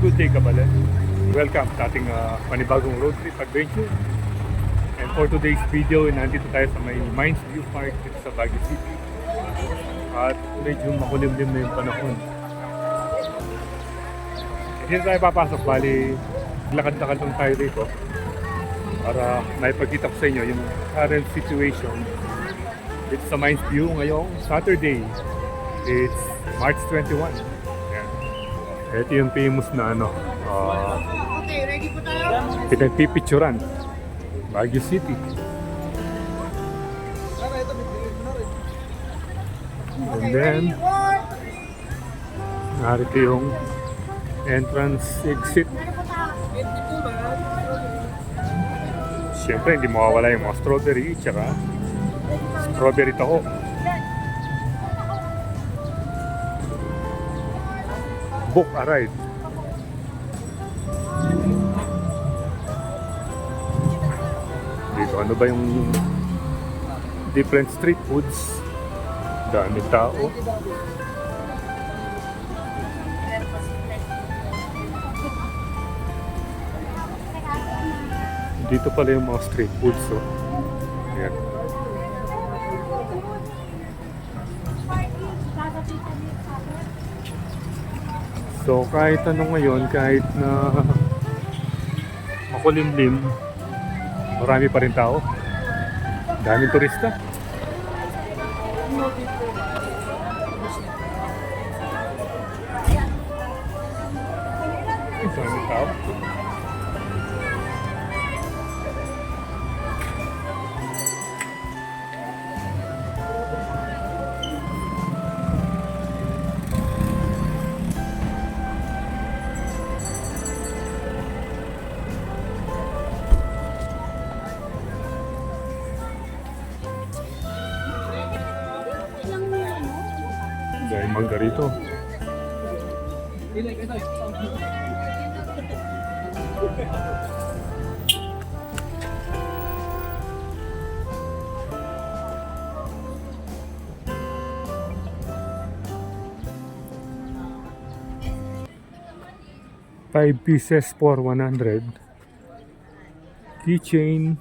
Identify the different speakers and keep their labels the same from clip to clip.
Speaker 1: Good day, Kabalen. Welcome sa ating panibagong road trip adventure. And for today's video, nandito tayo sa may Mines View Park dito sa Baguio City. At medyo makulimlim na yung panahon. Hindi na tayo papasok, bali lakad-lakad lang tayo dito para maipagkita ko sa inyo yung current situation dito sa Mines View ngayong Saturday. It's March 21. Yan. Ito yung famous na
Speaker 2: Okay, ready po tayo?
Speaker 1: pinagpipicturan Baguio City. And then narito yung entrance exit. Siyempre hindi mawawala yung mga strawberry tsaka strawberry taho. Book a ride. Dito ano ba yung different street foods? Dami tao. Dito pala yung mga street foods, so. Ayan. So kahit ano ngayon, kahit na makulimlim, marami pa rin tao. Daming turista. Daming tao. Dahil mangga rito. Five pieces for 100. Keychain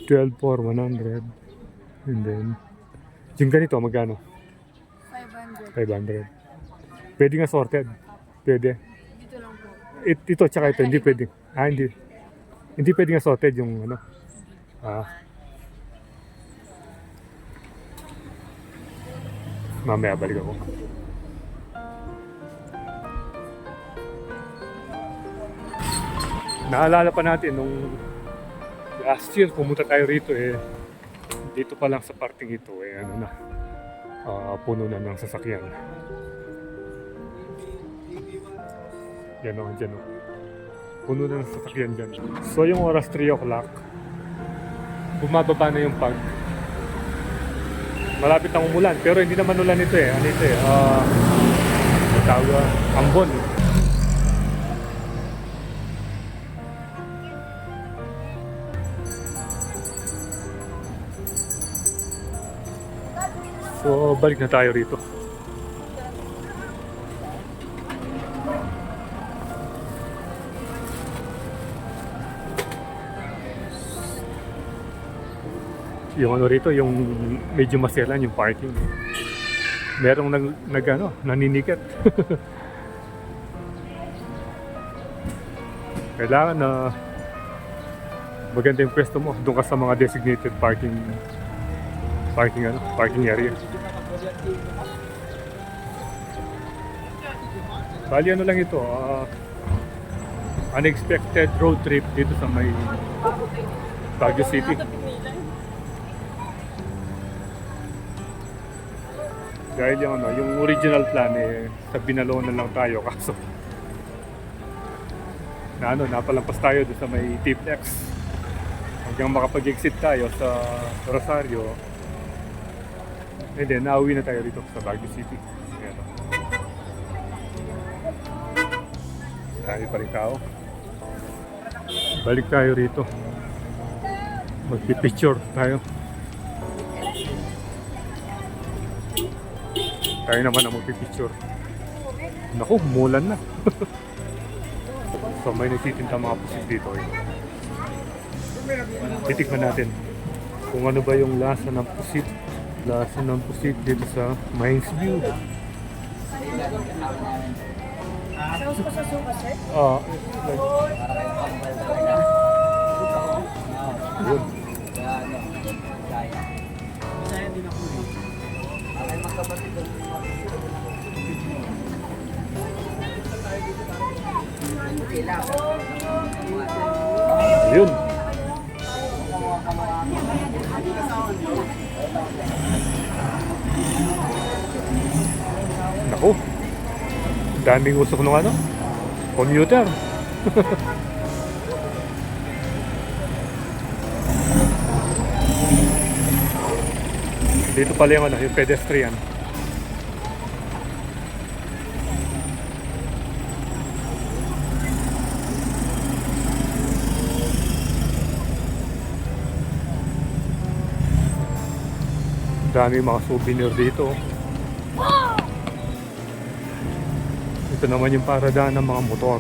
Speaker 1: 12 for 100. And then yung ganito magkano? 500. Pwede nga sorted. Pwede.
Speaker 2: Dito lang po.
Speaker 1: Ito tsaka ito, hindi pwede. Hindi. Hindi pwede nga sorted yung ano. Mamaya balik ako. Naalala pa natin nung last year pumunta tayo rito dito pa lang sa parting ito ano na. Puno na ng sasakyan. Yan o, dyan o. Puno na ng sasakyan dyan. So yung oras 3 o'clock, bumababa na yung pag. Malapit na umulan, pero hindi naman ulan ito ano ito tawag, ambon. So, balik na tayo rito. Yung ano rito, yung medyo maselan yung parking. Merong naniniket. Kailangan na maganda yung pwesto mo doon ka sa mga designated parking area. Bali ano lang ito, unexpected road trip dito sa may Baguio City. Dahil yung original plan sa Binalonan lang tayo kaso napalampas tayo doon sa may T-Flex hanggang makapag-exit tayo sa Rosario. And then, nauwi na tayo rito sa Baguio City. Ayan. Dahil pa rin tao. Balik tayo rito. Magpipicture tayo. Tayo naman ang magpipicture. Naku, mulan na. So may nagtitinda mga pusit dito. Eh. Titikman natin kung ano ba yung lasa ng pusit. Lasa ng pusit dito sa Mines View.
Speaker 2: Sauce ko sa suka, sir?
Speaker 1: Yun. Yun. Naku. Daming usok nung ano? Commuter. Dito pala yung ano, yung pedestrian. Dami mga souvenir dito. Ito naman yung paradaan ng mga motor.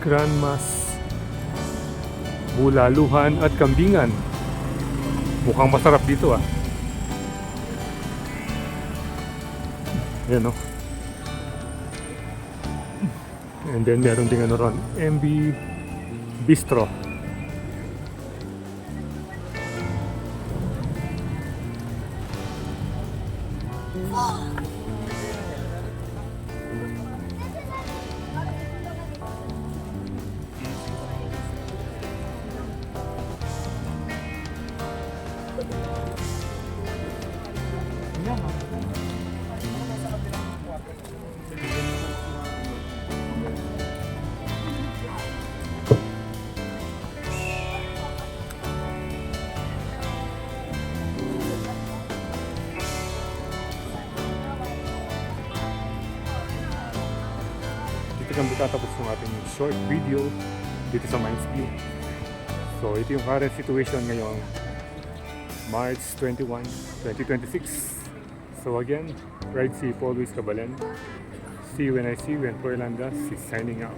Speaker 1: Grandmas, bulaluhan at kambingan. Mukhang masarap dito ah. Yan o. And then meron din ano ron, MB Bistro. Dito kami tatapos ng ating short video dito sa Mines View. So ito yung current situation ngayong March 21, 2026. So again, Ride safe always, Kabalen. See you when I see you, and Porlandas is signing out.